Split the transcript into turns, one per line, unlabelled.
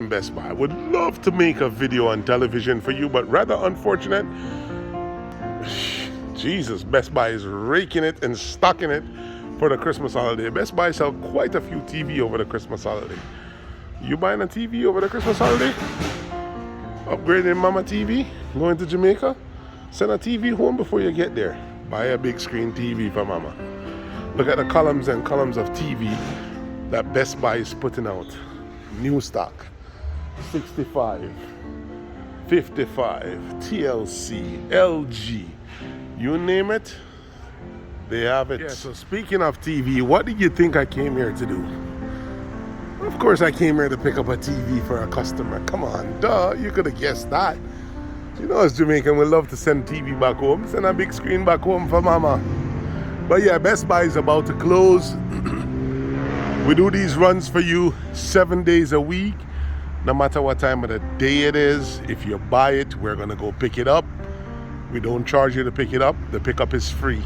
Best Buy. I would love to make a video on television for you, but rather unfortunate. Jesus, Best Buy is raking it and stocking it for the Christmas holiday. Best Buy sell quite a few TV over the Christmas holiday. You buying a TV over the Christmas holiday? Upgrading Mama TV? Going to Jamaica? Send a TV home before you get there. Buy a big screen TV for Mama. Look at the columns and columns of TV that Best Buy is putting out. New stock. 65, 55, TLC, LG, you name it, they have it. Yeah, so speaking of TV, what did you think I came here to do? Of course I came here to pick up a TV for a customer. Come on, duh, you could have guessed that. You know, as Jamaican, we love to send TV back home, send a big screen back home for Mama. But yeah, Best Buy is about to close. We do these runs for you 7 days a week. No matter what time of the day it is, if you buy it, we're gonna go pick it up. We don't charge you to pick it up. The pickup is free.